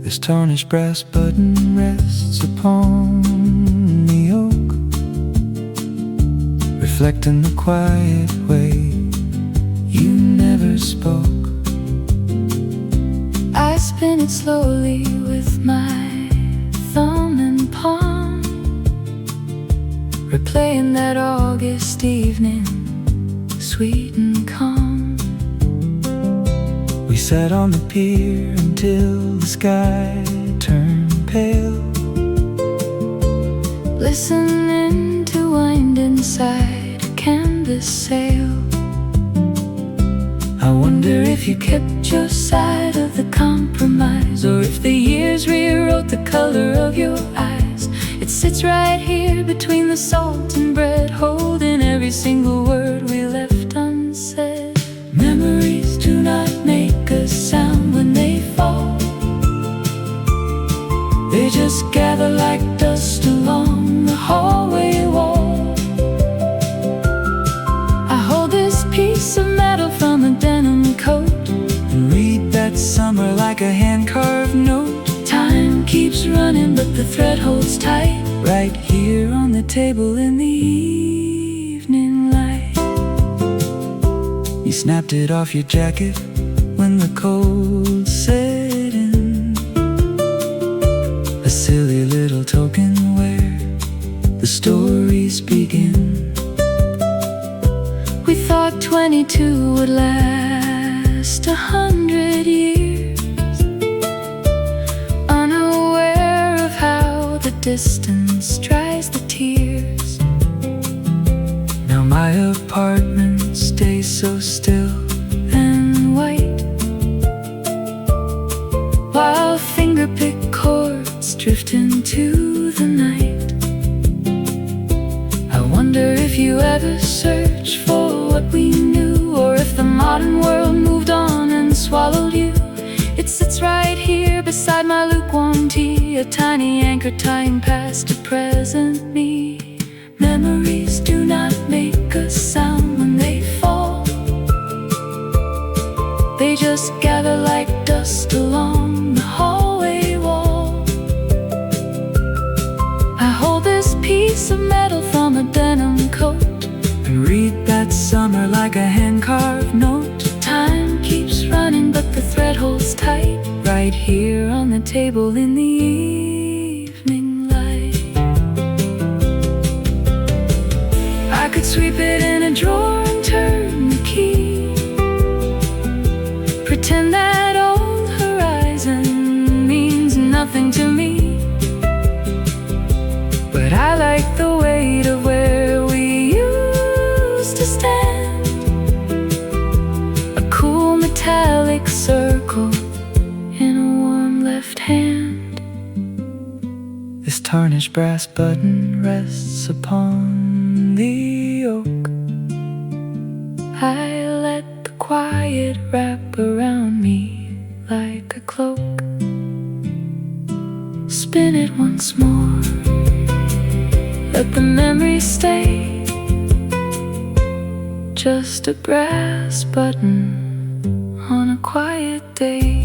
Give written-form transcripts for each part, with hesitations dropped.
This tarnished brass button rests upon the oak, reflecting the quiet way you never spoke. I spin it slowly with my thumb and palm, replaying that August evening, sweet and calm. We sat on the pier until the sky turned pale, listening to wind inside a canvas sail. I wonder if you kept your side of the compromise, or if the years rewrote the color of your eyes. It sits right here between the salt and bread, holding every single word we left unsaid. Memories do not make a sound when they fall, they just gather like dust along the hallway wall. I hold this piece of metal from a denim coat and read that summer like a hand-carved note. Time keeps running but the thread holds tight, right here on the table in the evening light. You snapped it off your jacket when the cold set in, a silly little token where the stories begin. We thought 22 would last 100 years, unaware of how the distance dries the tears. Now my apartment stays so still and white, while fingerpick chords drift into the night. I wonder if you ever searched for what we knew, or if the modern world moved on and swallowed you. It sits right here beside my lukewarm tea, a tiny anchor tying past to present me. Memories do not make a sound when they fall, they just gather like dust along the hallway wall. I hold this piece of metal from a denim coat and read that summer like a hand-carved note. Time keeps running but the thread holds tight, right here on the table in the evening light. I could sweep it in a drawer and turn the key, pretend that old horizon means nothing to me, but I like the weight of where we used to stand, a cool metallic circle in a warm left hand. This tarnished brass button rests upon the oak. I let the quiet wrap around me like a cloak. Spin it once more, let the memory stay, just a brass button on a quiet day.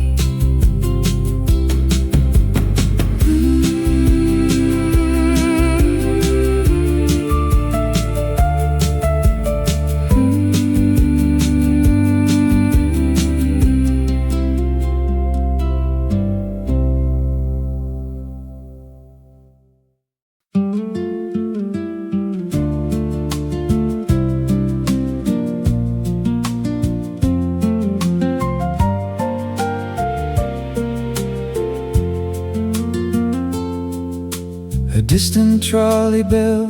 A distant trolley bell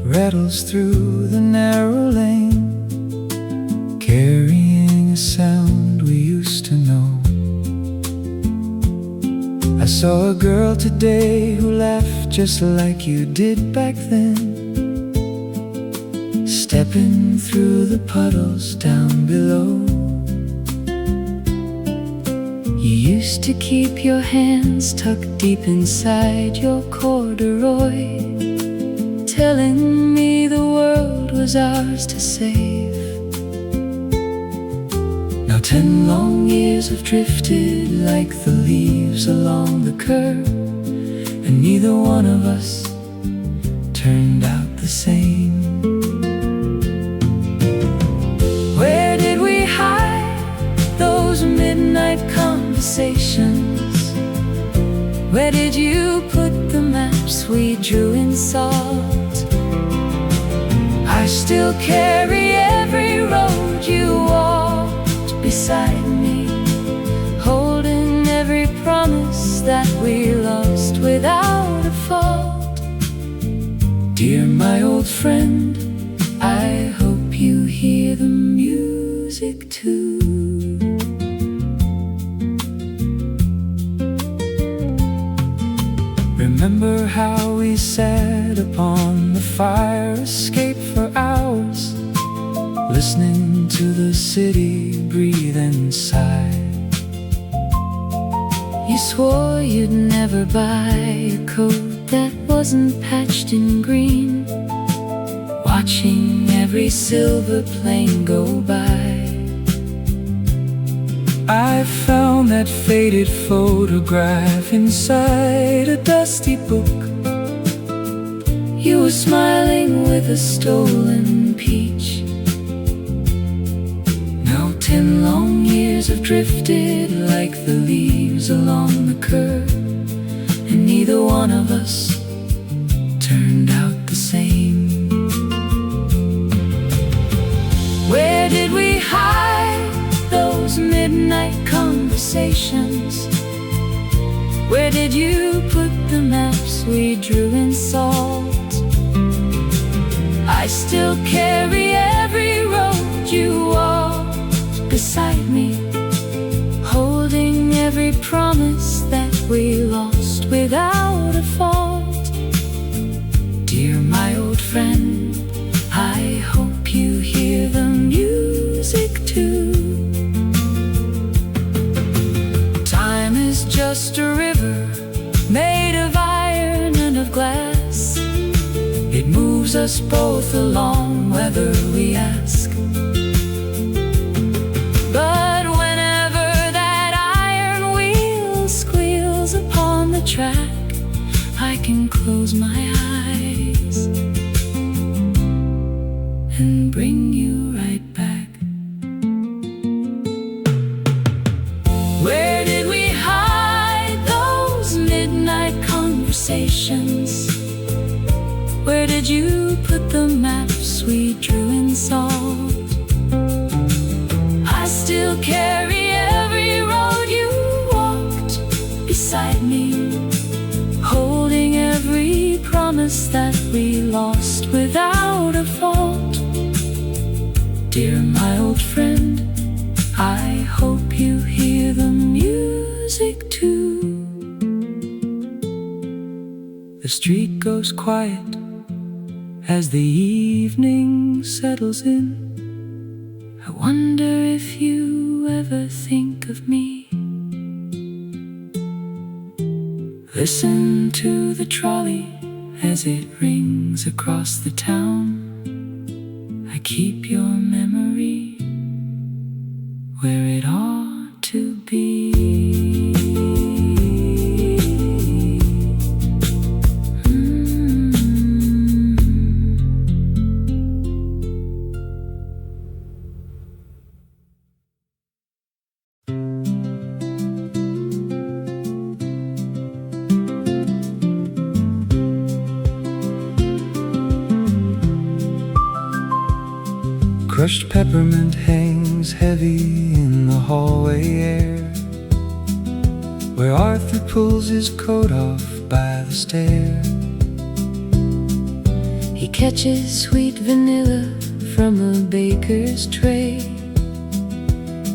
rattles through the narrow lane, carrying a sound we used to know. I saw a girl today who laughed just like you did back then, stepping through the puddles down below. You used to keep your hands tucked deep inside your corduroy, telling me the world was ours to save. Now 10 long years have drifted like the leaves leaves along the curb, and neither one of us turned out the same. Where did we hide those midnight conversations? Where did you put the maps we drew in salt? I still carry every road you walked beside me, holding every promise that we lost without a fault. Dear my old friend, I hope you hear the music too. Remember how we sat upon the fire escape for hours, listening to the city breathe and sigh. You swore you'd never buy a coat that wasn't patched in green, watching every silver plane go by. I found that faded photograph inside a dusty book. You were smiling with a stolen peach. Now 10 long years have drifted like the leaves along the curb, and neither one of us turned out the same. Where did we hide those midnight conversations? Where did you put the maps we drew in salt? I still carry every road you walked beside me, holding every promise that we lost without a fault. Dear my old friend, I hope you hear the music too. Time is just a river made of iron and of glass. It moves us both along whether we ask. But whenever that iron wheel squeals upon the track, I can close my eyes and bring you right back. Where did we hide those midnight conversations? Where did you put the maps we drew in salt? I still carry every road you walked beside me, holding every promise that we lost without a fault. Dear my old friend, I hope you hear the music too. The street goes quiet as the evening settles in. I wonder if you ever think of me. Listen to the trolley as it rings across the town. I keep your memory where it ought to be. Crushed peppermint hangs heavy in the hallway air, where Arthur pulls his coat off by the stair. He catches sweet vanilla from a baker's tray,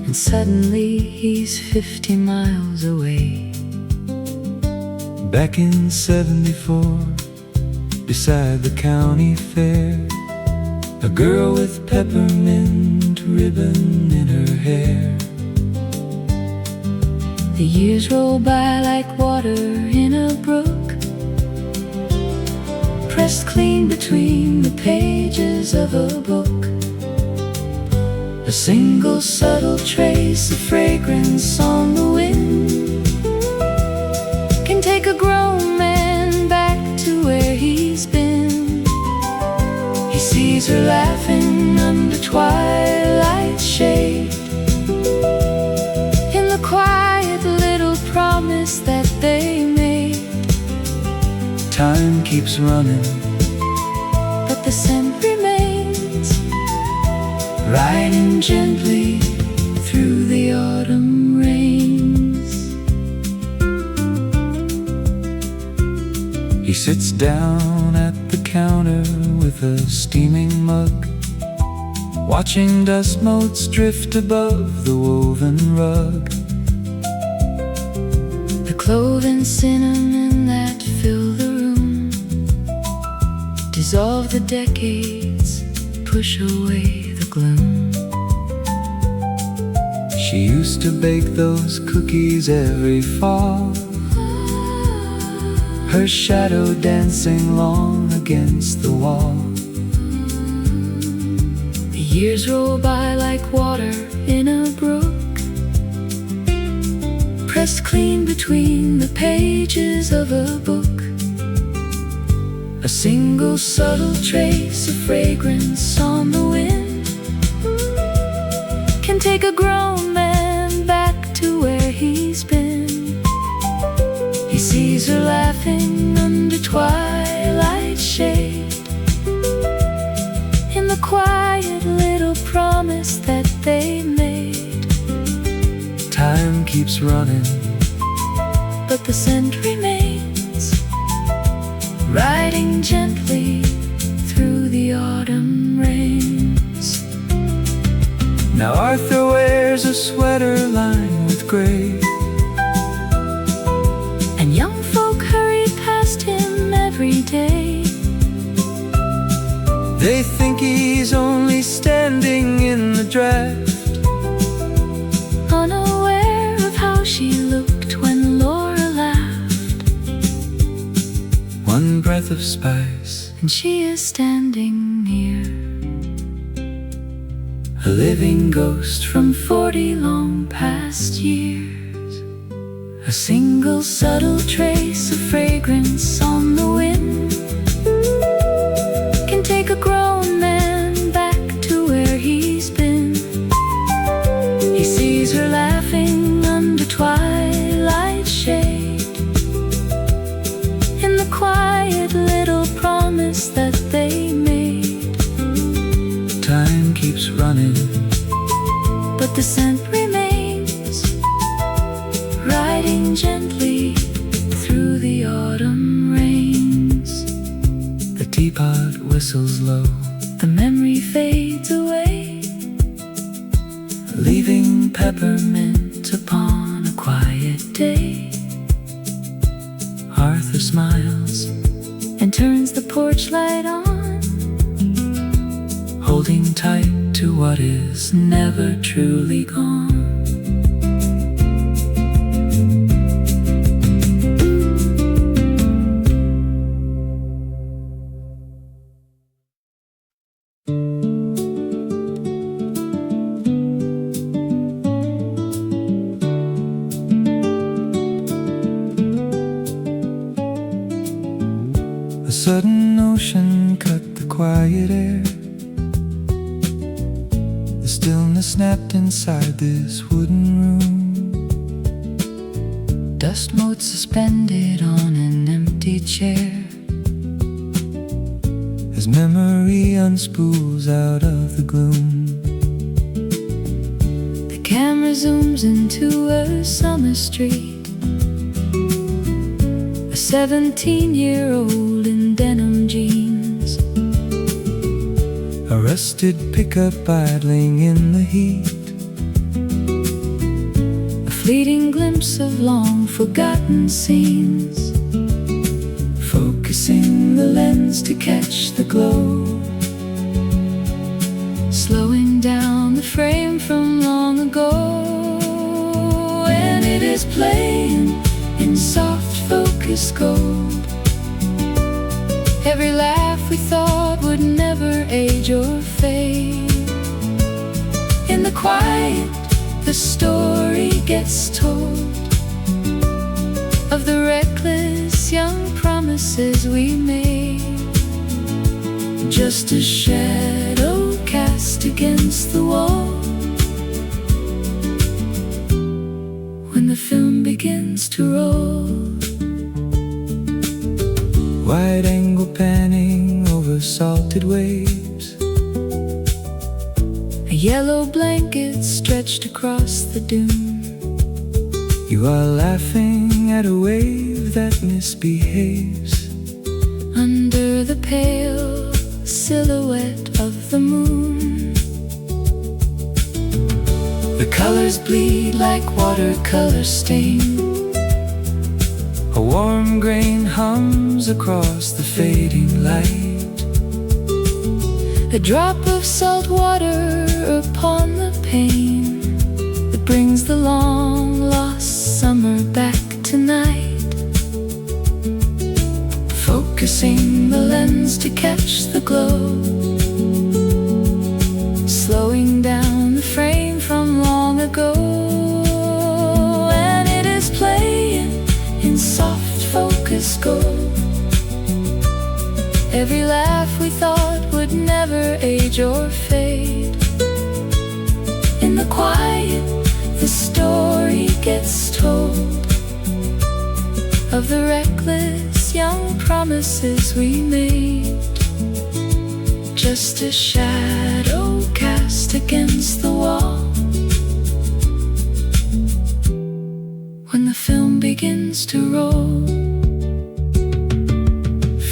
and suddenly he's 50 miles away. Back in '74, beside the county fair, a girl with peppermint ribbon in her hair. The years roll by like water in a brook, pressed clean between the pages of a book. A single subtle trace of fragrance on the wind, twilight shade. In the quiet little promise that they made. Time keeps running, but the scent remains, riding gently through the autumn rains. He sits down at the counter with a steaming mug, watching dust motes drift above the woven rug. The clove and cinnamon that fill the room dissolve the decades, push away the gloom. She used to bake those cookies every fall, her shadow dancing long against the wall. The years roll by like water in a brook, pressed clean between the pages of a book. A single subtle trace of fragrance on the wind can take a grown man back to where he's been. He sees her laughing under twilight shade, in the quiet little promise that they made. Time keeps running, but the scent remains, riding gently through the autumn rains. now Arthur wears a sweater lined with gray, And young folk hurry past him every day. they think he's only standing in the draft, Unaware of how she looked when Laura laughed, one breath of spice, and she is standing near, a living ghost from 40 long past years. A single subtle trace of fragrance on the wind can take a grown man back to where he's been. He sees her laughing under twilight shade, in the quiet little promise that they made. Time keeps running, but the scent remains, riding gently through the autumn rains. the teapot whistles low, The memory fades away, leaving peppermint upon a quiet day. Arthur smiles, And turns the porch light on, holding tight to what is never truly gone. a sudden notion cut the quiet air. The stillness snapped inside this wooden room. Dust motes suspended on an empty chair. As memory unspools out of the gloom, The camera zooms into a summer street. A 17-year-old in denim jeans, a rusted pickup idling in the heat. a fleeting glimpse of long forgotten scenes, Focusing the lens to catch the glow, slowing down the frame from long ago. And it is playing in soft focus gold, every laugh we thought would never age or fade. In the quiet, the story gets told of the reckless young promises we made. Just a shadow cast cast against the wall. When the film begins to roll, wide-angle panning over salted waves, a yellow blanket stretched across the dune. you are laughing at a wave that misbehaves Under the pale silhouette of the moon, the colors bleed like watercolor stain. A warm grain hums across the fading light. A drop of salt water upon the pane that brings the long-lost summer back tonight. Focusing the lens to catch the glow, slowing down the frame from long ago. And it is playing in soft focus gold. Every laugh we thought would never age or fade. In the quiet, the story gets told of the reckless young promises we made. Just a shadow cast against the wall. When the film begins to roll,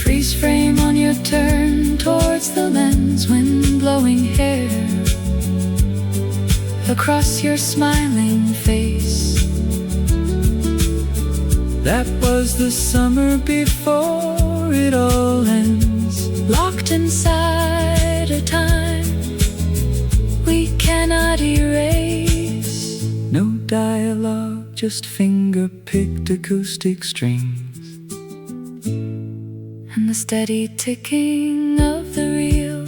freeze frame on your turn towards the lens, wind blowing hair across your smiling face. That was the summer before it all ends, Locked inside a time we cannot erase. no dialogue, just finger-picked acoustic strings, And the steady ticking of the reel.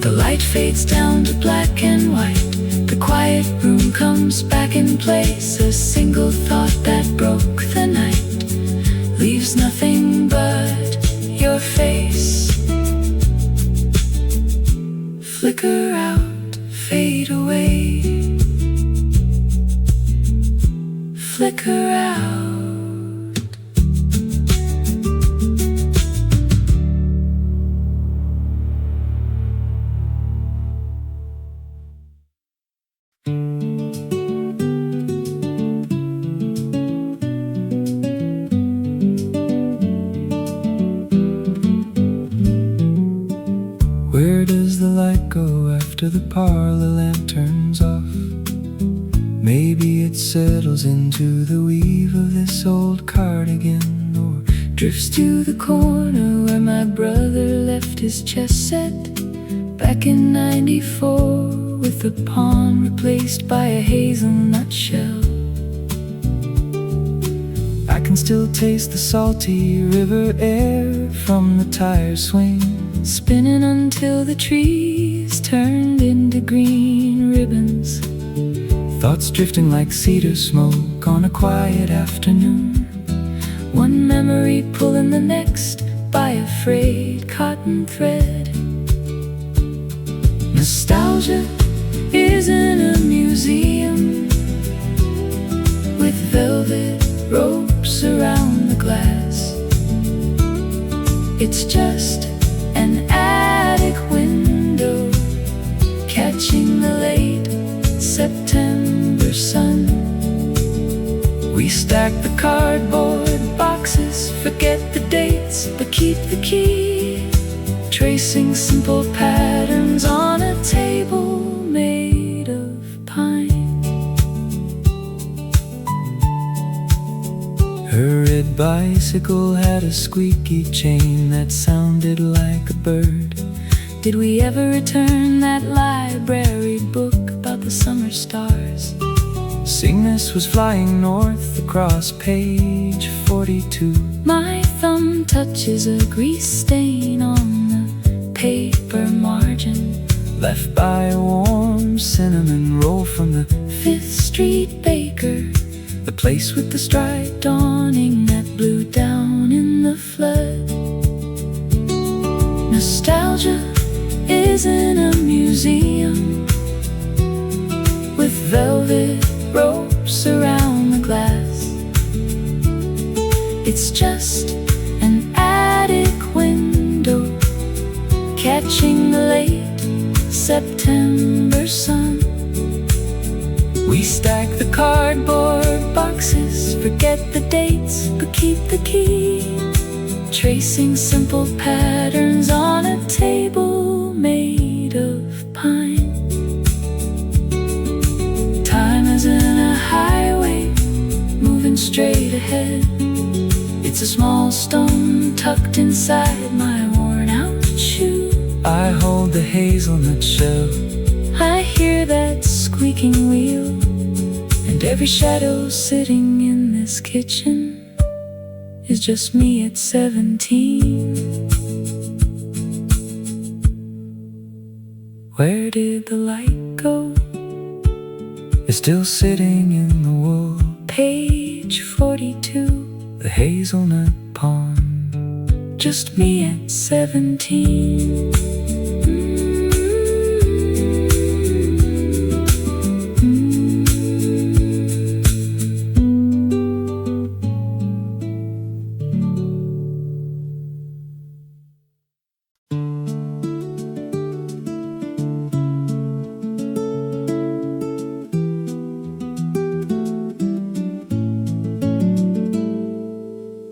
The light fades down to black and white. The quiet room comes back in place. A single thought that broke the night leaves nothing but your face. Flicker out, fade away. Flicker out. Where does the light go after the parlor lamp turns off? Maybe it settles into the weave of this old cardigan, or Drifts to the corner where my brother left his chess set back in '94, with the pawn replaced by a hazelnut shell. I can still taste the salty river air from the tire swing, Spinning until the trees turned into green ribbons. thoughts drifting like cedar smoke on a quiet afternoon. One memory pulling the next by a frayed cotton thread. Nostalgia is in a museum with velvet ropes around the glass. It's just an attic window catching the late September sun. We stack the cardboard boxes, forget the dates, but keep the key, tracing simple patterns on a table made of pine. Her red bicycle had a squeaky chain that sounded like a bird. Did we ever return that library book about the summer stars? Cygnus was flying north across page 42. My thumb touches a grease stain on the paper margin, left by a warm cinnamon roll from the 5th Street baker, the place with the striped awning that blew down in the flood. Nostalgia is isn't a museum with velvet ropes around the glass. It's just an attic window catching the late September sun. We stack the cardboard boxes, forget the dates, but keep the key. Tracing simple patterns on a table made of pine. Time isn't a highway moving straight ahead. It's a small stone tucked inside my worn out shoe. I hold the hazelnut shell. I hear that squeaking wheel, and every shadow sitting in this kitchen is just me at 17. Where did the light go? It's still sitting in the wool. Page 42. The hazelnut pond. Just me at 17.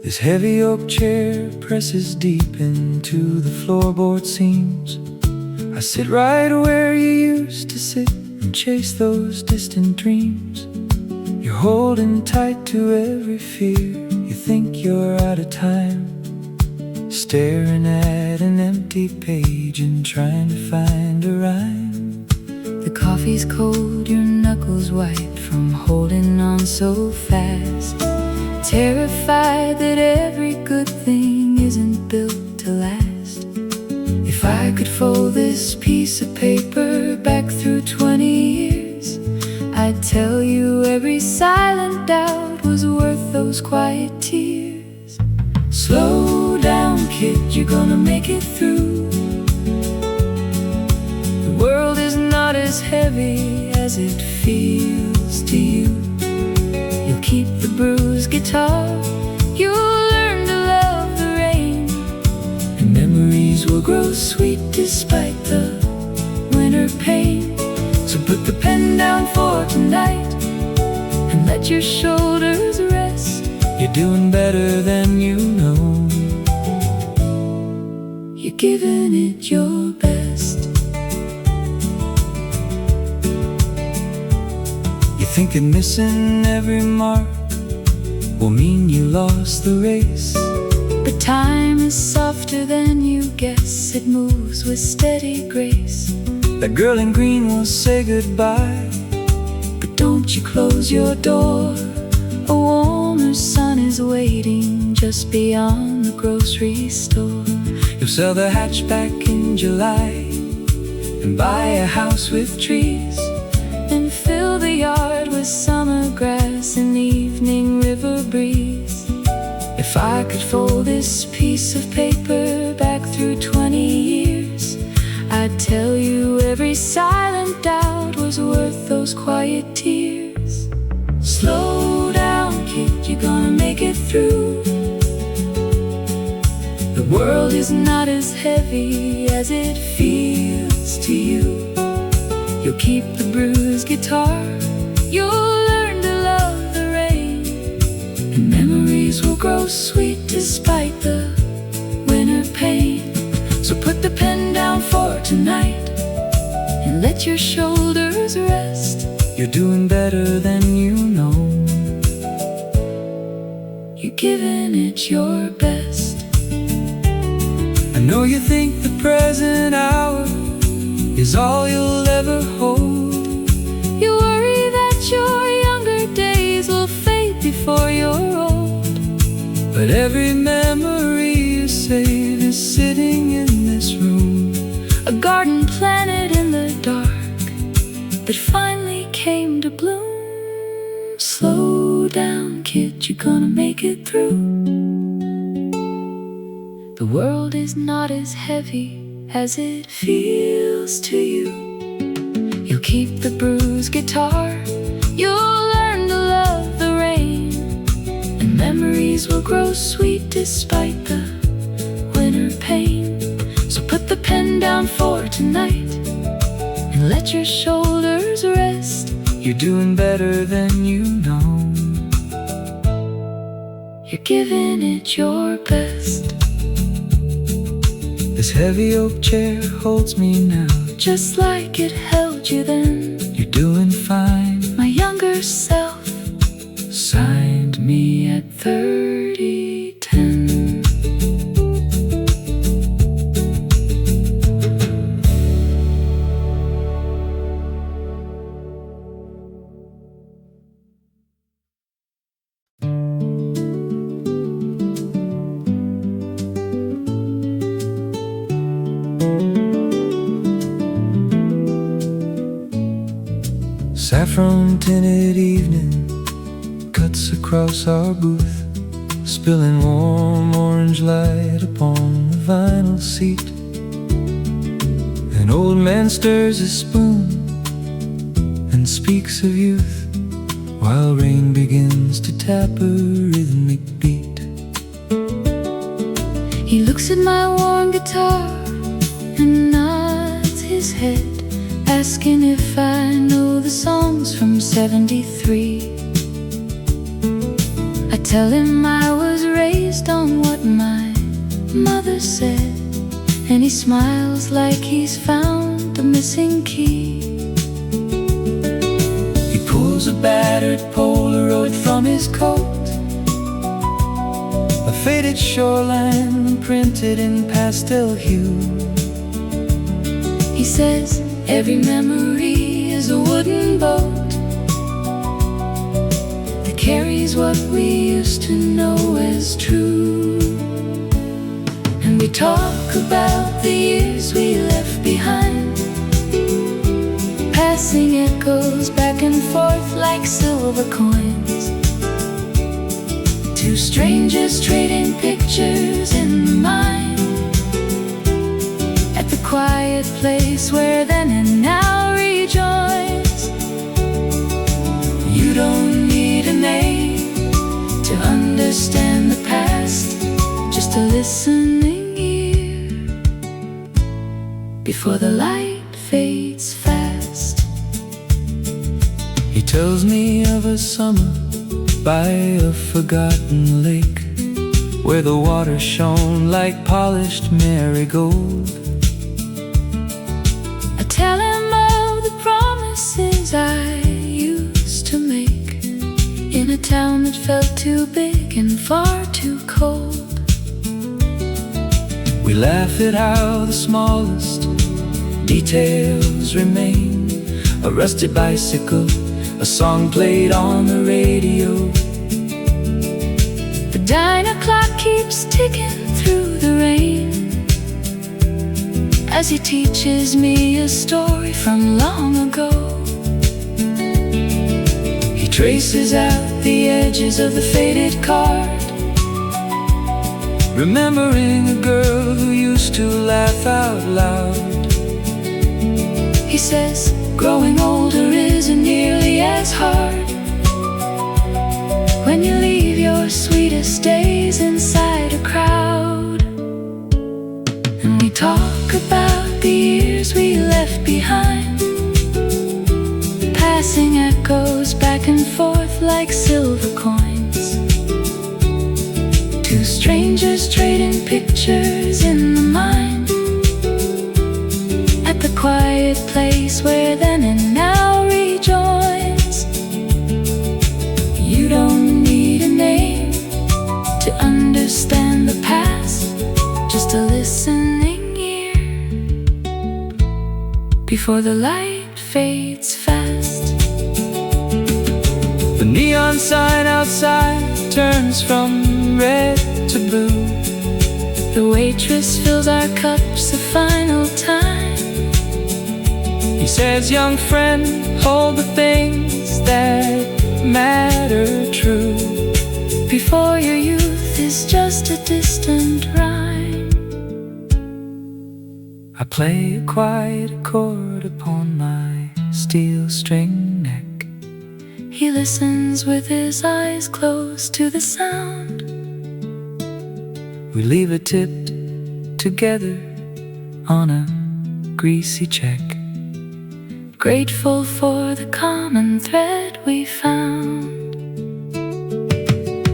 This heavy oak chair presses deep into the floorboard seams. I sit right where you used to sit and chase those distant dreams. You're holding tight to every fear. You think you're out of time, staring at an empty page and trying to find a rhyme. The coffee's cold, your knuckles white from holding on so fast. Terrified that every good thing isn't built to last. If I could fold this piece of paper back through 20 years, I'd tell you every silent doubt was worth those quiet tears. Slow down, kid, you're gonna make it through. The world is not as heavy as it feels to you. You'll keep the bruised guitar, you'll learn to love the rain, and memories will grow sweet despite the winter pain. So put the pen down for tonight and let your shoulders rest. You're doing better than you know. You're giving it your best. You think that missing every mark will mean you lost the race. But time is softer than you guess. It moves with steady grace. That girl in green will say goodbye, but don't you close your door. A warmer sun is waiting just beyond the grocery store. You'll sell the hatchback in July and buy a house with trees, and fill the yard with summer grass and evening river breeze. If I could fold this piece of paper back through 20 years, I'd tell you every silent doubt was worth those quiet tears. Slow down, kid, you're gonna make it through. The world is not as heavy as it feels to you. You'll keep the bruised guitar, you'll learn to love the rain, and memories will grow sweet despite the winter pain. So put the pen down for tonight and let your shoulders rest. You're doing better than you know. You're giving it your best. I know you think the present hour is all you'll ever hold. You worry that your younger days will fade before you're old. But every memory you save is sitting in this room. A garden planted in the dark that finally came to bloom. Slow down, kid, you're gonna make it through. The world is not as heavy as it feels feels to you. You'll keep the bruised guitar, you'll learn to love the rain, and memories will grow sweet despite the winter pain. So put the pen down for tonight and let your shoulders rest. You're doing better than you know. You're giving it your best. This heavy oak chair holds me now, just like it held you then. You're doing fine. My younger self signed me at 3010. Saffron tinted evening cuts across our booth, spilling warm orange light upon the vinyl seat. An old man stirs a spoon and speaks of youth, while rain begins to tap a rhythmic beat. He looks at my worn guitar and nods his head, asking if I know the songs from '73. I tell him I was raised on what my mother said, and he smiles like he's found the missing key. He pulls a battered Polaroid from his coat, a faded shoreline printed in pastel hue. He says, every memory is a wooden boat that carries what we used to know as true. And we talk about the years we left behind, passing echoes back and forth like silver coins. Two strangers trading pictures in the mind, at the quiet place where then and now rejoins. You don't need a name to understand the past, just a listening ear before the light fades fast. He tells me of a summer by a forgotten lake, where the water shone like polished marigold. I tell him of the promises I used to make in a town that felt too big and far too cold. We laugh at how the smallest details remain, a rusted bicycle, a song played on the radio. The diner clock keeps ticking through the rain as he teaches me a story from long ago. He traces out the edges of the faded card, remembering a girl who used to laugh out loud. He says, growing older isn't nearly as hard when you leave your sweetest days inside a crowd. And we talk about the years we left behind, passing echoes back and forth like silver coins. Two strangers trading pictures in the mind, at the quiet place where then and now rejoins. You don't need a name to understand the past, just a listening ear before the light fades fast. The neon sign outside turns from red to blue. The waitress fills our cups a final time. He says, young friend, hold the things that matter true, before your youth is just a distant rhyme. I play a quiet chord upon my steel string neck. He listens with his eyes closed to the sound. We leave it tipped together on a greasy check, grateful for the common thread we found.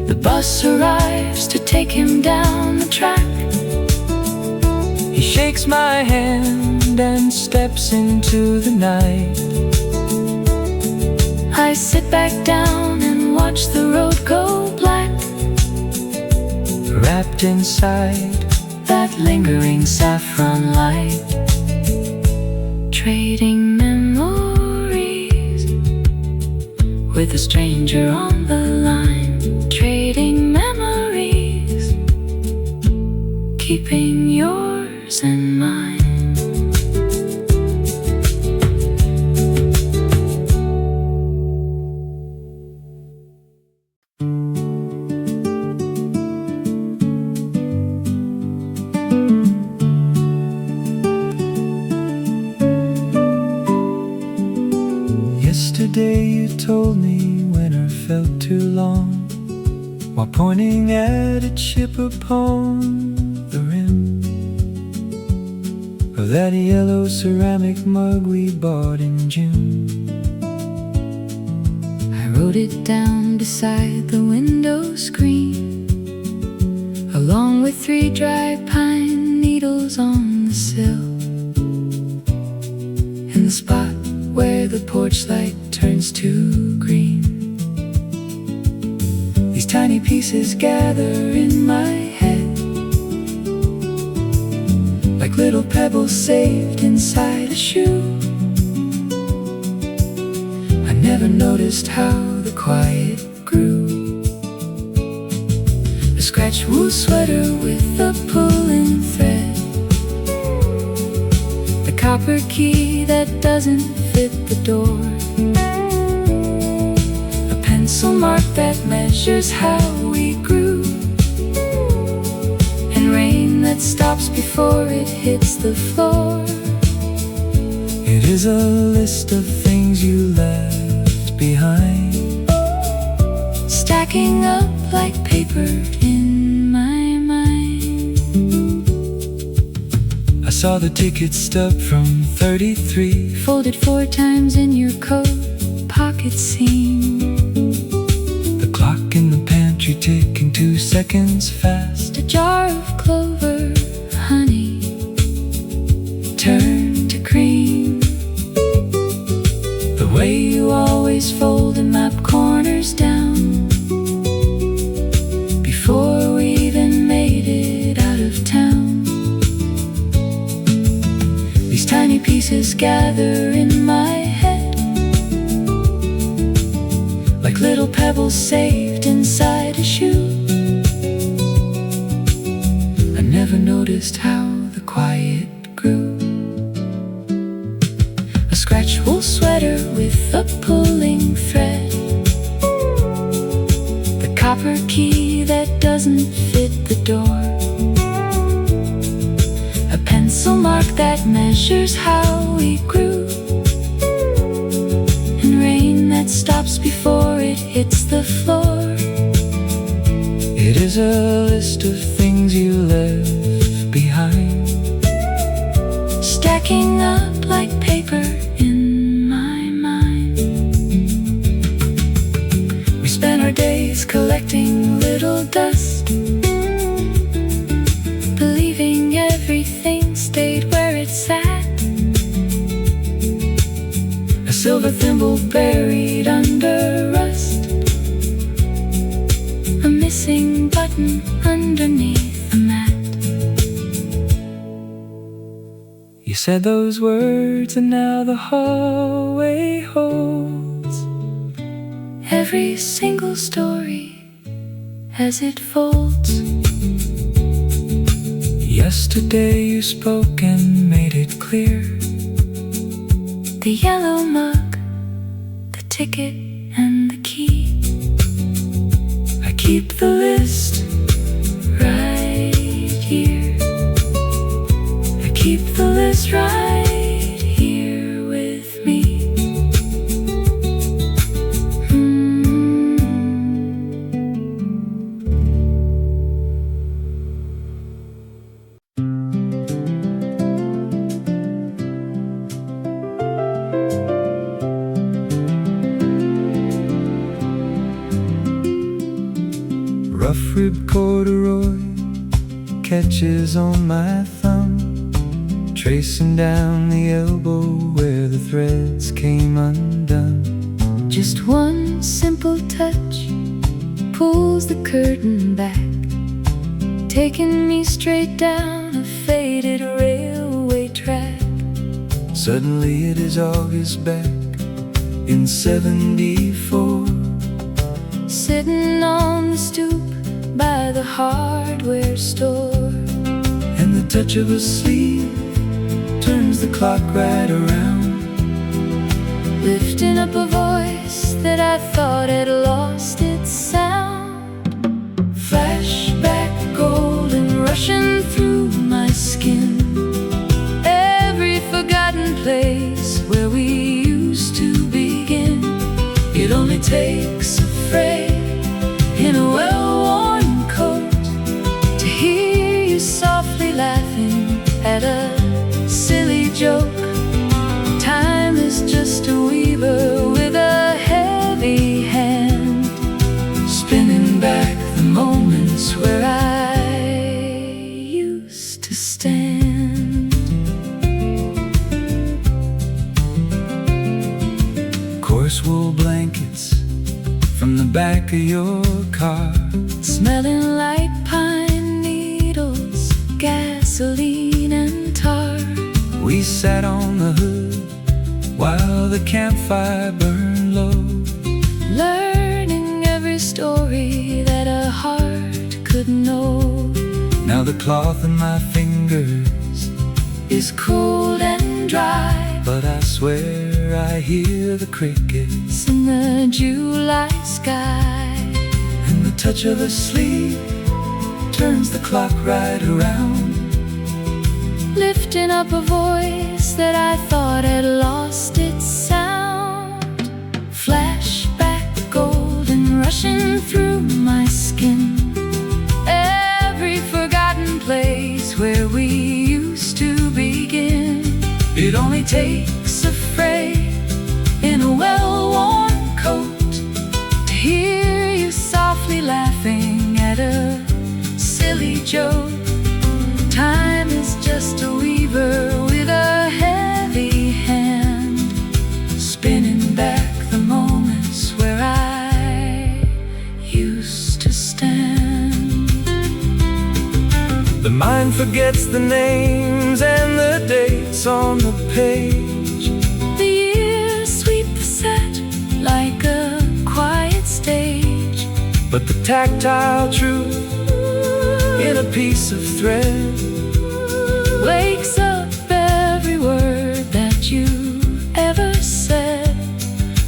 The bus arrives to take him down the track. He shakes my hand and steps into the night. I sit back down and watch the road go black, wrapped inside that lingering saffron light, trading memories with a stranger on the line, trading memories, keeping yours and mine. Yesterday you told me winter felt too long, while pointing at a chip upon the rim of that yellow ceramic mug we bought in June. I wrote it down beside the window screen, along with 3 dry pine needles on the sill, in the spot where the porch light turns to green. These tiny pieces gather in my head, like little pebbles saved inside a shoe. I never noticed how the quiet grew. A scratch wool sweater with a pulling thread, the copper key that doesn't fit the door, a pencil mark that measures how we grew, and rain that stops before it hits the floor. It is a list of things you left behind, stacking up like paper in my mind. I saw the ticket stub from 33, folded 4 times in your coat pocket seam, the clock in the pantry ticking 2 seconds fast. a jar of clover honey turned to cream, The way you always fold and map corners down, before we even made it out of town. these tiny pieces gather in my head, like little pebbles saved inside a shoe. I never noticed how the quiet grew. A scratch wool sweater with a pulling thread, the copper key that doesn't fit the door, a pencil mark that measures how we grew, and rain that stops before it hits the floor. It is a list of things you left behind, stacking up like paper in my mind. we spent our days collecting little dust, believing everything stayed where it sat, a silver thimble buried under rust, a missing button underneath the mat. You said those words and now the hallway holds Every single story as it folds. Yesterday you spoke and made it clear, The yellow mug, the ticket and the key. I keep the list Right here, I keep the list is right here with me. Rough rib corduroy catches on my thumb, tracing down the elbow where the threads came undone. Just one simple touch pulls the curtain back, taking me straight down a faded railway track. Suddenly it is August back in 74, sitting on the stoop by the hardware store, and the touch of a sleeve turns the clock right around, lifting up a voice that I thought had lost its sound. Flashback golden rushing through my skin, every forgotten place where we used to begin. It only takes a fray in a well-worn coat to hear you softly laughing at a silly joke. Time is just a weaver with a heavy hand, spinning back the moments where I used to stand. Coarse wool blankets from the back of your car, smelling like pine needles, gasoline and tar. we sat on the hood while the campfire burned low, learning every story that a heart could know. now the cloth in my fingers Is cold and dry, but I swear I hear the crickets in the July sky. and the touch of a sleeve turns the clock right around, Lifting up a voice that I thought had lost its sound. Flashback golden rushing through my skin, every forgotten place where we used to begin. it only Takes a fray in a well-worn coat to hear you softly laughing at a silly joke. Time is just a weaver with a heavy hand, spinning back the moments where I used to stand. The mind forgets the names and the dates on the page, The years sweep the set like a quiet stage, but the tactile truth in a piece of thread wakes up every word that you ever said.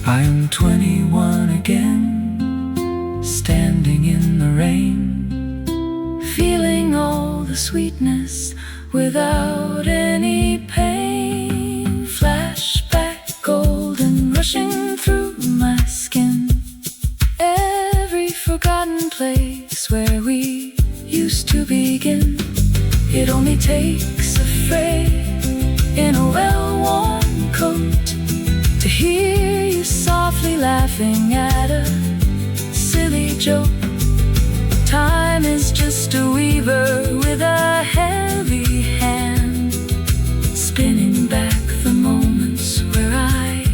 I am 21 again, standing in the rain, Feeling all the sweetness without any pain. Flashback golden rushing through my skin, every forgotten place where we used to begin. It only takes a fray in a well-worn coat to hear you softly laughing at a silly joke. Time is just a weaver with a heavy hand, spinning back the moments where I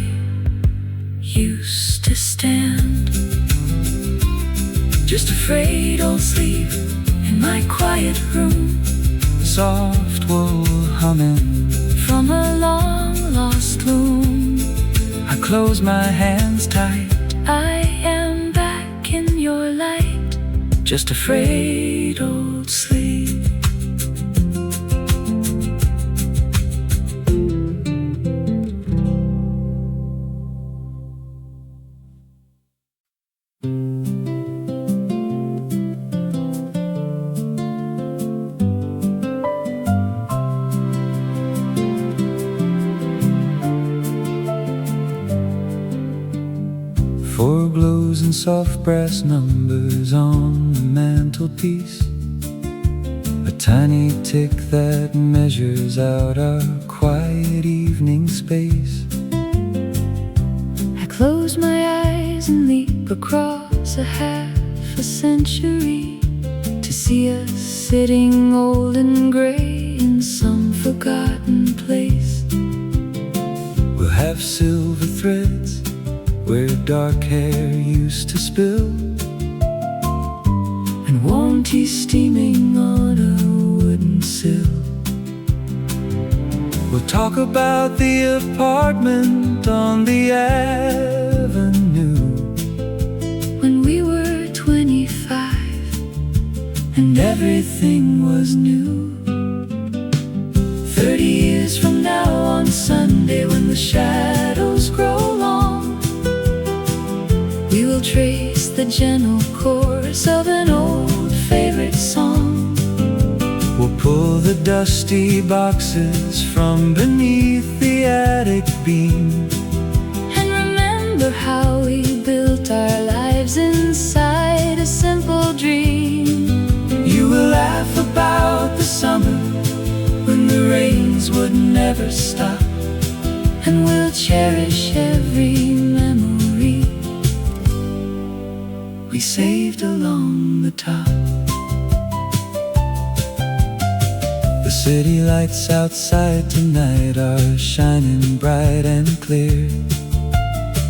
used to stand. Just a frayed old sleeve in my quiet room, soft wool humming from a long-lost loom. I close my hands tight, I am back in your light, just a frayed old sleeve. soft brass numbers on the mantelpiece, a tiny tick that measures out our quiet evening space. I close my eyes and leap across a half a century to see us sitting old and gray in some forgotten place. We'll have silver threads where dark hair used to spill, and warm tea steaming on a wooden sill. We'll talk about the apartment on the avenue when we were 25 and everything was new. 30 years from now on Sunday, when the shadows grow long, we will trace the gentle chorus of an old favorite song. We'll pull the dusty boxes from beneath the attic beam and remember how we built our lives inside a simple dream. You will laugh about the summer when the rains would never stop, and we'll cherish every memory we saved along the top. The city lights outside tonight are shining bright and clear.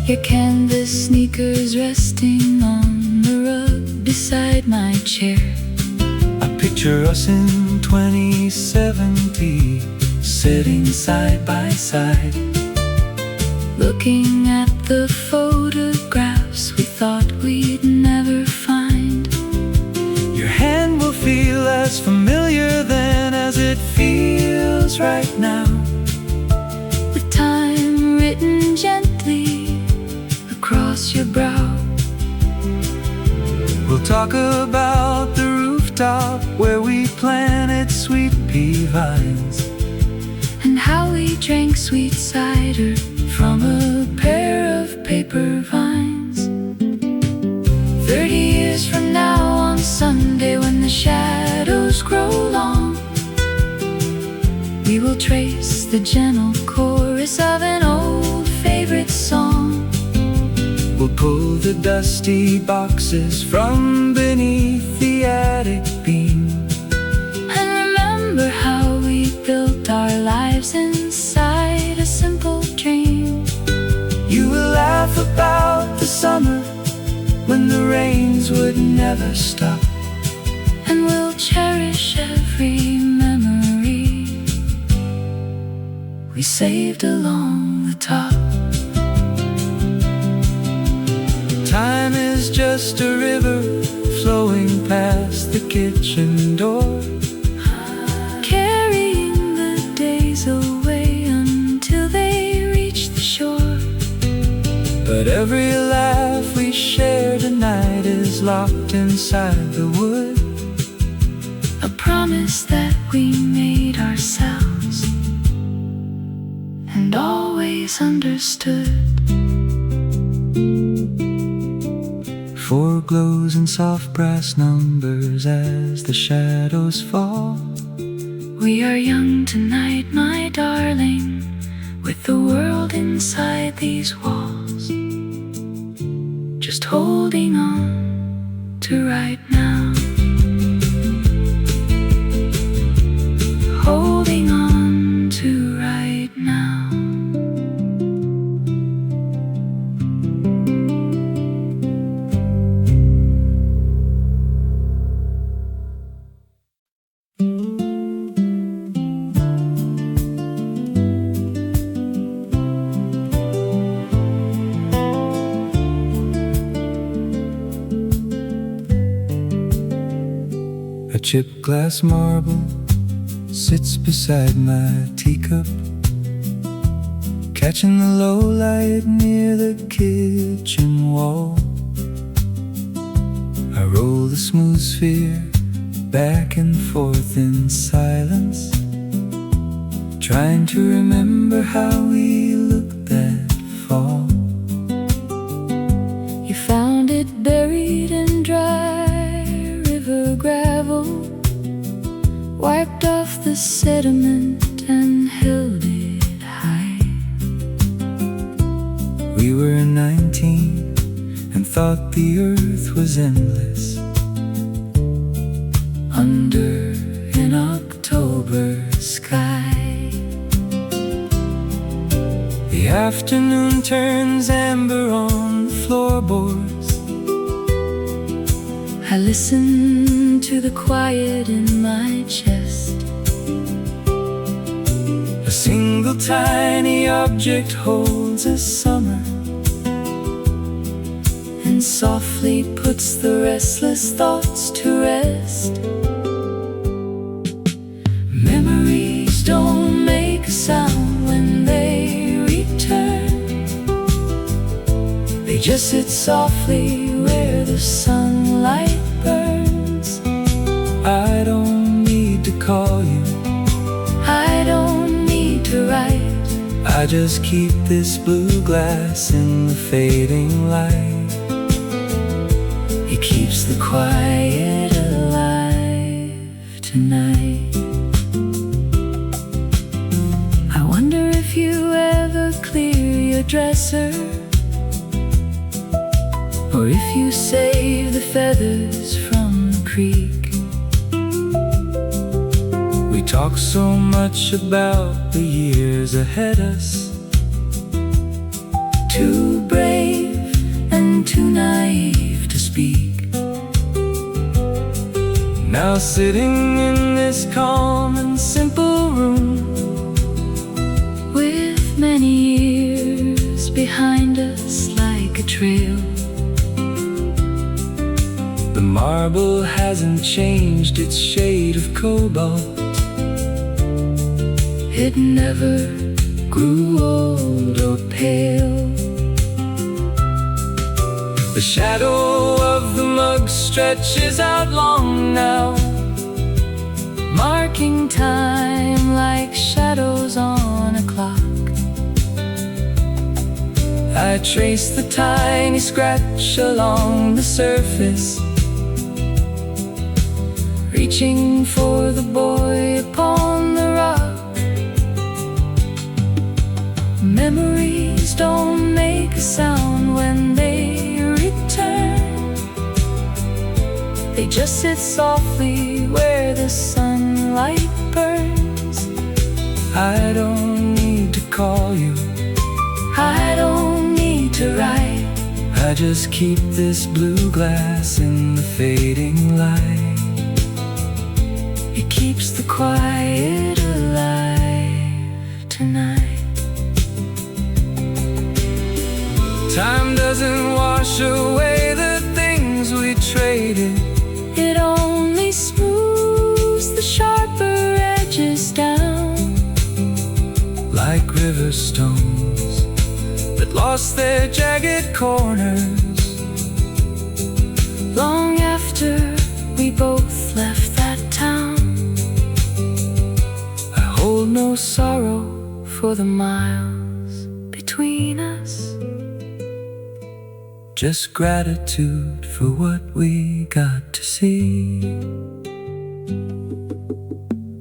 Your canvas sneakers resting on the rug beside my chair. I picture us in 2070, sitting side by side, looking at the photographs we thought we'd never find. Your hand will feel as familiar then as it feels right now, with time written gently across your brow. We'll talk about the rooftop where we planted sweet pea vines, and how we drank sweet cider from a pair of paper vines. 30 years from now on Sunday, when the shadows grow long, we will trace the gentle chorus of an old favorite song. We'll pull the dusty boxes from beneath the attic beam and remember how we built our lives inside a simple dream. You will laugh about the summer when the rains would never stop, and we'll cherish every memory we saved along the top. Time is just a river flowing past the kitchen door, carrying the days away until they reach the shore. but every laugh we share tonight is locked inside the wood, a promise that we made ourselves and always understood. Four glows in soft brass numbers as the shadows fall. We are young tonight, my darling, with the world inside these walls, just holding on to right now, holding on to right now. A chipped glass marble sits beside my teacup, catching the low light near the kitchen wall. I roll the smooth sphere back and forth in silence, trying to remember how we looked that fall. You found it the gravel, wiped off the sediment and held it high. We were 19 and thought the earth was endless. Under an October sky, the afternoon turns amber on the floorboards. I listen to the quiet in my chest. A single tiny object holds a summer and softly puts the restless thoughts to rest. Memories don't make a sound when they return. They just sit softly where the sunlight burns. I don't need to call you, I don't need to write. I just keep this blue glass in the fading light. It keeps the quiet alive tonight. I wonder if you ever clear your dresser, or if you save the feathers from the creek. We talk so much about the years ahead us, Too brave and too naive to speak. now sitting in this calm and simple room, With many years behind us like a trail. the marble hasn't changed its shade of cobalt. It never grew old or pale. The shadow of the mug stretches out long now, Marking time like shadows on a clock. I trace the tiny scratch along the surface, Reaching for the boy upon the rock. Memories don't make a sound when they return. They just sit softly where the sunlight burns. I don't need to call you, I don't need to write. I just keep this blue glass in the fading light. It keeps the quiet alive tonight. Time doesn't wash away the things we traded, It only smooths the sharper edges down. like river stones that lost their jagged corners. Long after we both left that town, I hold no sorrow for the miles between us. just gratitude for what we got to see.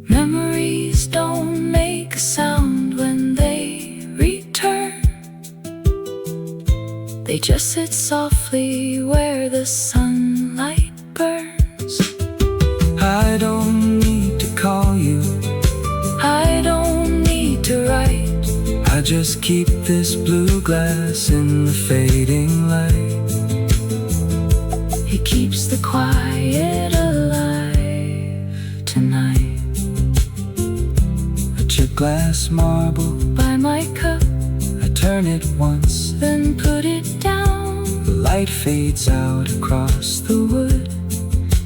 Memories don't make a sound when they return. They just sit softly where the sunlight burns. I don't need to call you, I don't need to write. I just keep this blue glass in the fading light. It keeps the quiet alive tonight. A chip glass marble, By my cup, I turn it once, then put it down. the light fades out across the wood.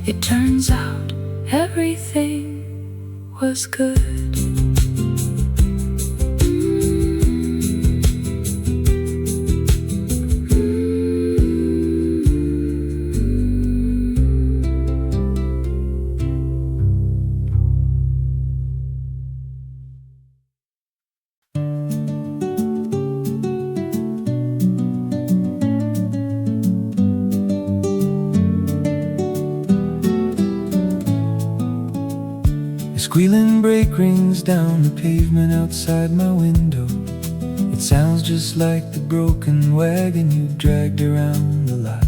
It turns out everything was good. squealing brake rings down the pavement outside my window. It sounds just like the broken wagon you dragged around the lot.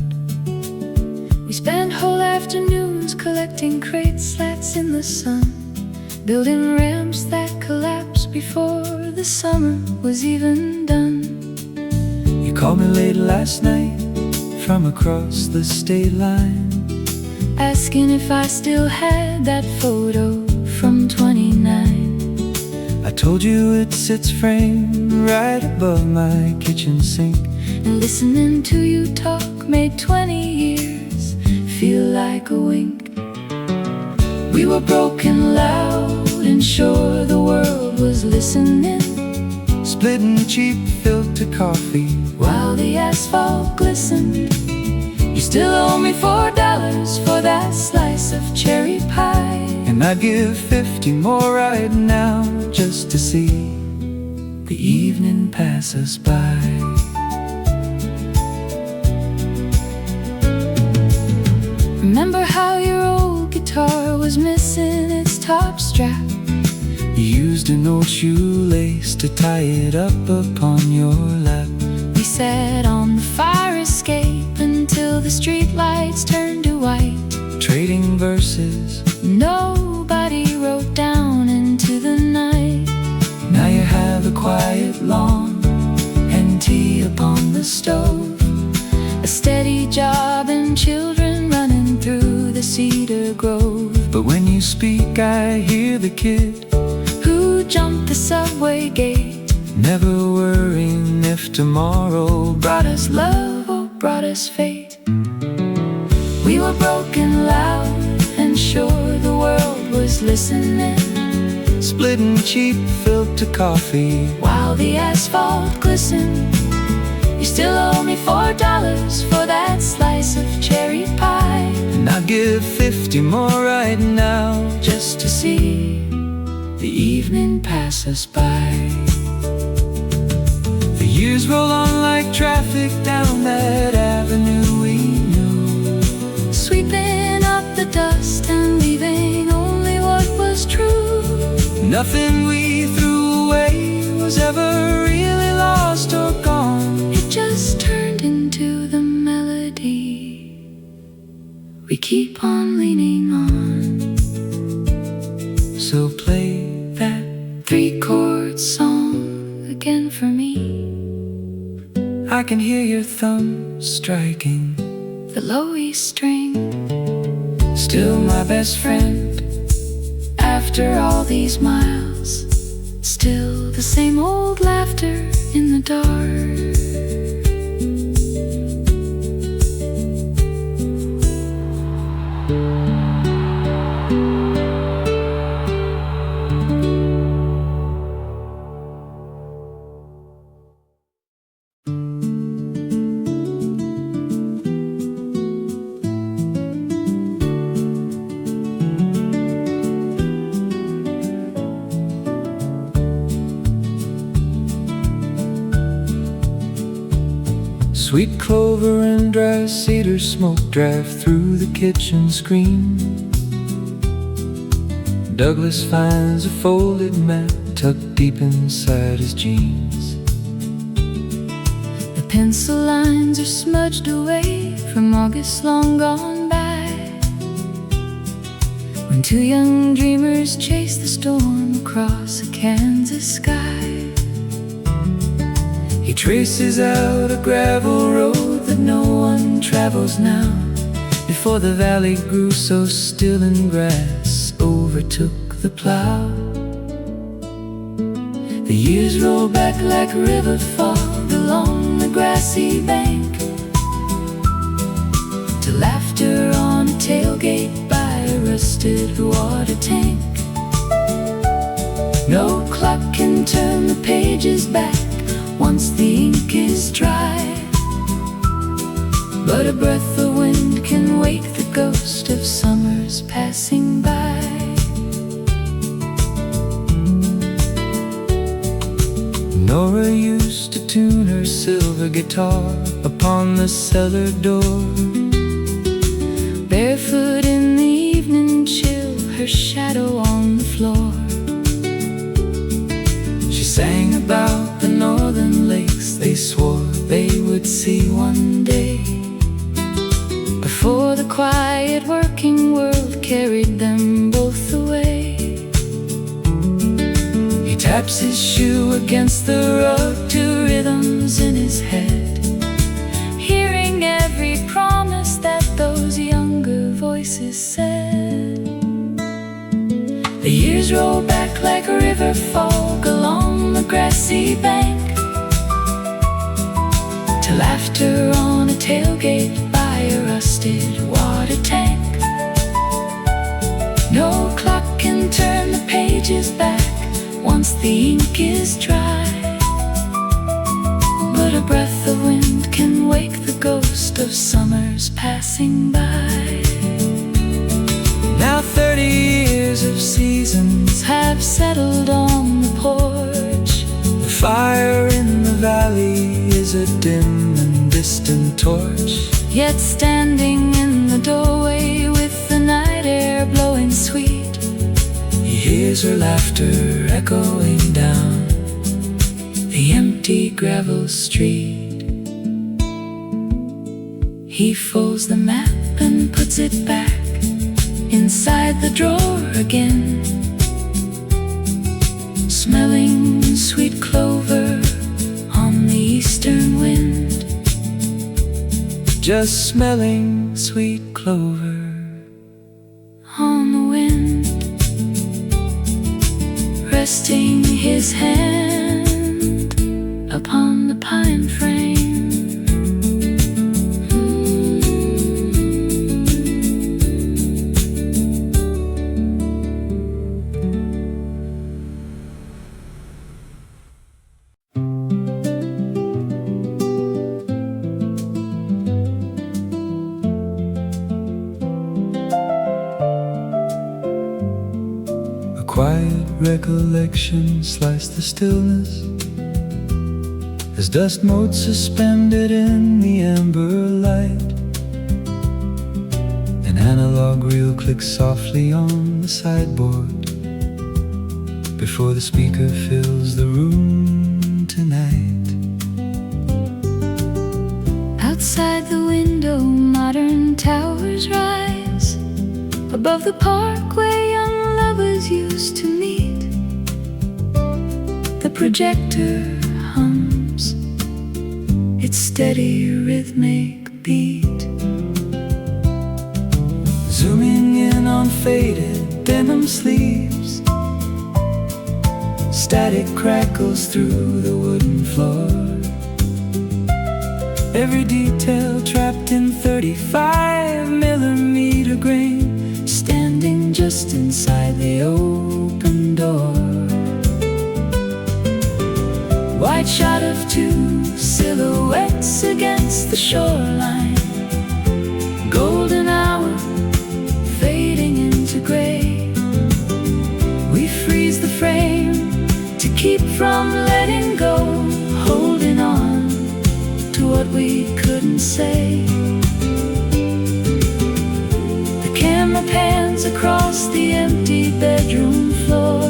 We spent whole afternoons collecting crate slats in the sun, building ramps that collapsed before the summer was even done. You called me late last night from across the state line, asking if I still had that photo from 29. I told you it sits framed right above my kitchen sink. And listening to you talk made 20 years feel like a wink. We were broken loud and sure the world was listening, splitting cheap filter coffee while the asphalt glistened. You still owe me $4 for that slice of cherry pie, and I'd give 50 more right now just to see the evening pass us by. Remember how your old guitar was missing its top strap? You used an old shoelace to tie it up upon your lap. We sat on the fire escape until the streetlights turned to white, trading verses nobody wrote down into the night. Now you have a quiet lawn and tea upon the stove, a steady job and children running through the cedar grove. But when you speak I hear the kid who jumped the subway gate, never worrying if tomorrow brought us love or brought us fate. We were broken loud and sure the world was listening, splitting cheap filter coffee while the asphalt glistened. You still owe me $4 for that slice of cherry pie, and I'd give 50 more right now just to see the evening pass us by. The years roll on like traffic down that avenue we knew, sweeping up the dust and leaving only what was true. Nothing we threw away was ever really lost or gone. It just turned into the melody we keep on leaning on. So play that 3-chord song again for me. I can hear your thumb striking the low E string. Still my best friend after all these miles, still the same old laughter in the dark. Sweet clover and dry cedar smoke drive through the kitchen screen. Douglas finds a folded map tucked deep inside his jeans. The pencil lines are smudged away from August long gone by, when two young dreamers chase the storm across a Kansas sky. He traces out a gravel road that no one travels now, before the valley grew so still and grass overtook the plow. The years roll back like river fog along the grassy bank, to laughter on a tailgate by a rusted water tank. No clock can turn the pages back once the ink is dry, but a breath of wind can wake the ghost of summers passing by. Nora used to tune her silver guitar upon the cellar door. Barefoot in the evening chill, her shadow on the floor. floor. She sang about the northern lakes they swore they would see one day, before the quiet working world carried them both away. He taps his shoe against the rug to rhythms in his head, hearing every promise that those younger voices said. The years roll back like a river fog along the grassy bank, to laughter on a tailgate by a rusted water tank. No clock can turn the pages back once the ink is dry, but a breath of wind can wake the ghost of summers passing by. Now 30 years of seasons have settled on the porch. The fire in the valley is a dim and distant torch, yet standing in the doorway with the night air blowing sweet, he hears her laughter echoing down the empty gravel street. He folds the map and puts it back inside the drawer again, smelling sweet clover on the eastern wind. Just smelling sweet clover on the wind, resting his hand upon the pine frame. Quiet recollection slice the stillness as dust motes suspended in the amber light. An analog reel clicks softly on the sideboard before the speaker fills the room tonight. Outside the window, modern towers rise above the park where young lovers used to meet. The projector hums its steady rhythmic beat, zooming in on faded denim sleeves. Static crackles through the wooden floor, every detail trapped in 35mm grain, standing just inside the open door. White shot of two silhouettes against the shoreline, golden hour fading into gray. We freeze the frame to keep from letting go, holding on to what we couldn't say. The camera pans across the empty bedroom floor,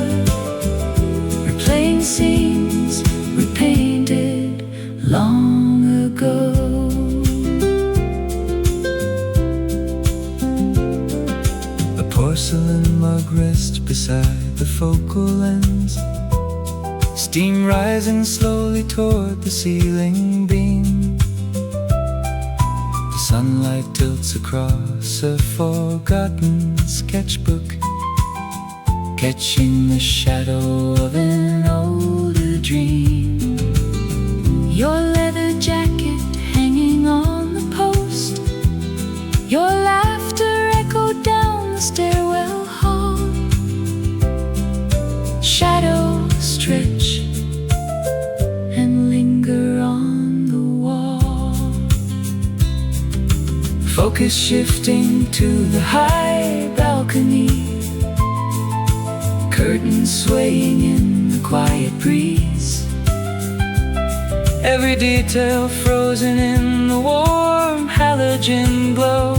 replaying scenes we painted long ago. A porcelain mug rests beside the focal lens, steam rising slowly toward the ceiling beam. The sunlight tilts across a forgotten sketchbook, catching the shadow of an older dream. Your leather jacket hanging on the post, your laughter echoed down the stairwell hall. Shadows stretch and linger on the wall, focus shifting to the high balcony, curtains swaying in the quiet breeze, every detail frozen in the warm halogen glow,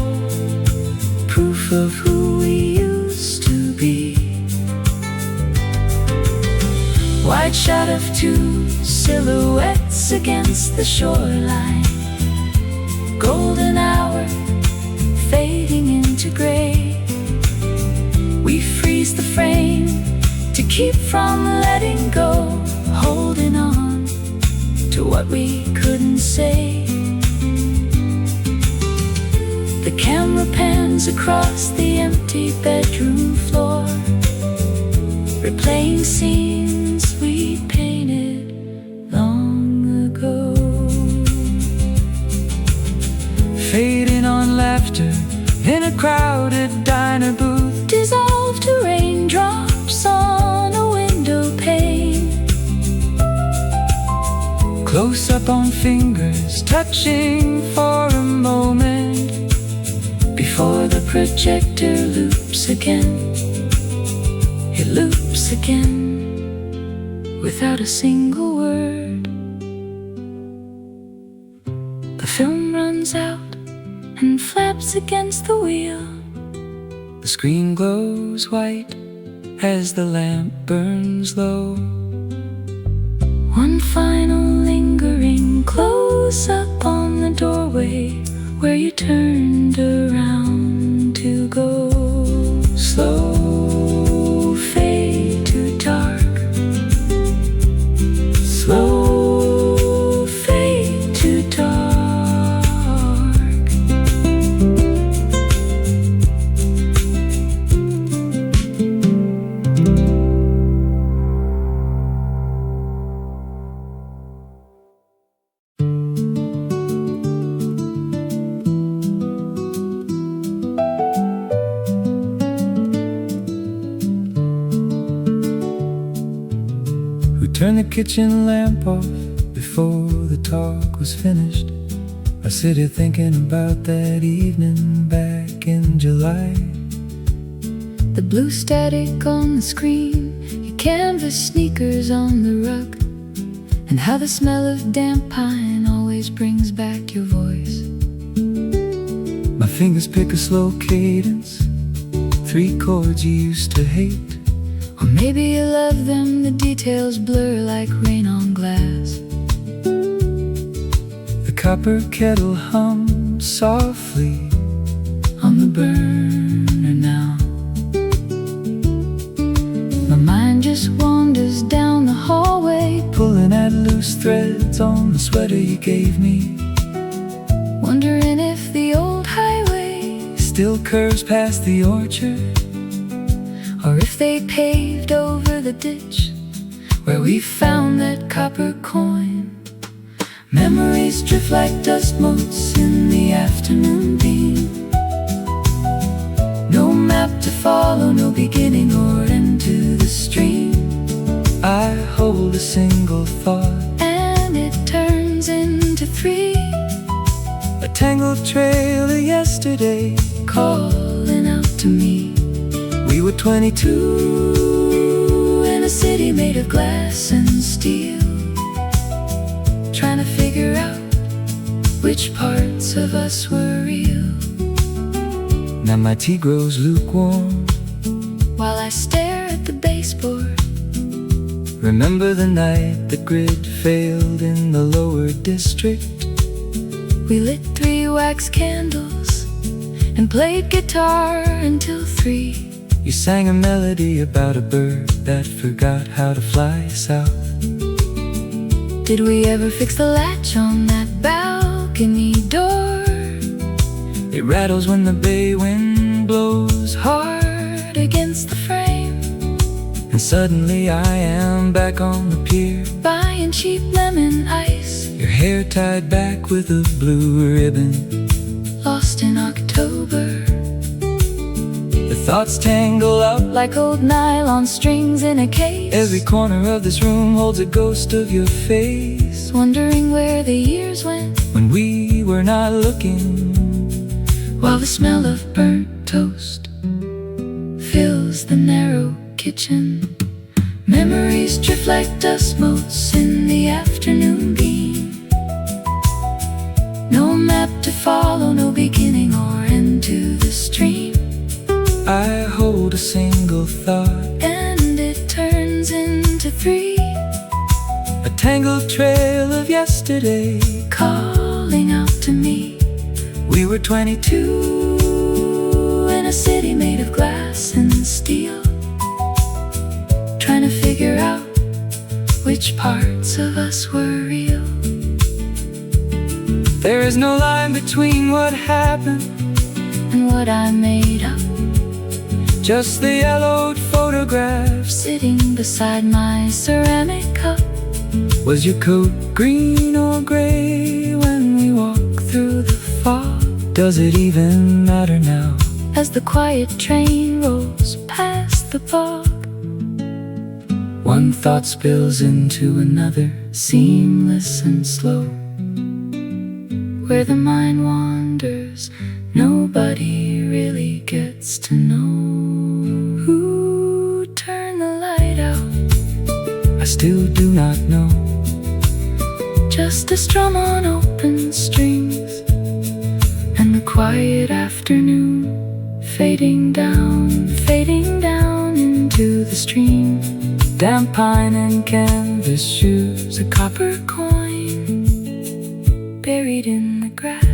proof of who we used to be. shot of two silhouettes against the shoreline. Golden hour fading into gray. We freeze the frame to keep from letting go, holding on to what we couldn't say. The camera pans across the empty bedroom floor, replaying scenes we painted long ago. Fading on laughter in a crowded diner booth, Dissolve to raindrops on a window pane. close up on fingers touching for a moment, Before the projector loops again, it loops again without a single word. The film runs out and flaps against the wheel. the screen glows white as the lamp burns low. One final lingering close up on the doorway where you turned around to go. Slow fade to dark. Slow fade to dark. Turn the kitchen lamp off before the talk was finished. I sit here thinking about that evening back in July. The blue static on the screen, your canvas sneakers on the rug, and how the smell of damp pine always brings back your voice. My fingers pick a slow cadence, 3 chords you used to hate. Or maybe you love them, the details blur like rain on glass. The copper kettle hums softly On the burner now, my mind just wanders down the hallway, pulling at loose threads on the sweater you gave me. wondering if the old highway, Still curves past the orchard, or if they paved over the ditch where we found that copper coin. Memories drift like dust motes in the afternoon beam. No map to follow, no beginning or end to the stream. I hold a single thought, And it turns into 3, a tangled trail of yesterday. calling out to me. We were 22 In a city made of glass and steel, trying to figure out which parts of us were real. Now my tea grows lukewarm. While I stare at the baseboard, Remember the night the grid failed in the lower district? we lit 3 wax candles and played guitar until 3. You sang a melody about a bird that forgot how to fly south. Did we ever fix the latch on that balcony door? It rattles when the bay wind blows Hard against the frame, and suddenly I am back on the pier. buying cheap lemon ice, Your hair tied back with a blue ribbon. lost in October. The thoughts tangle up. Like old nylon strings in a case, Every corner of this room holds a ghost of your face. wondering where the years went, When we were not looking, while the smell of burnt toast fills the narrow kitchen. Memories drift like dust motes in the afternoon beam. No map to follow, no beginning or end to the stream. I hold a single thought, And it turns into 3, tangled trail of yesterday calling out to me. We were 22 In a city made of glass and steel, trying to figure out which parts of us were real. There is no line between what happened And what I made up, just the yellowed photographs. sitting beside my ceramic cup. Was your coat green or gray when we walked through the fog? Does it even matter now? As the quiet train rolls past the bog, One thought spills into another, seamless and slow. where the mind wanders, nobody really gets to know. Who turned the light out? I still do not know. Just a strum on open strings, and the quiet afternoon fading down into the stream. Damp pine and canvas shoes, A copper coin buried in the grass.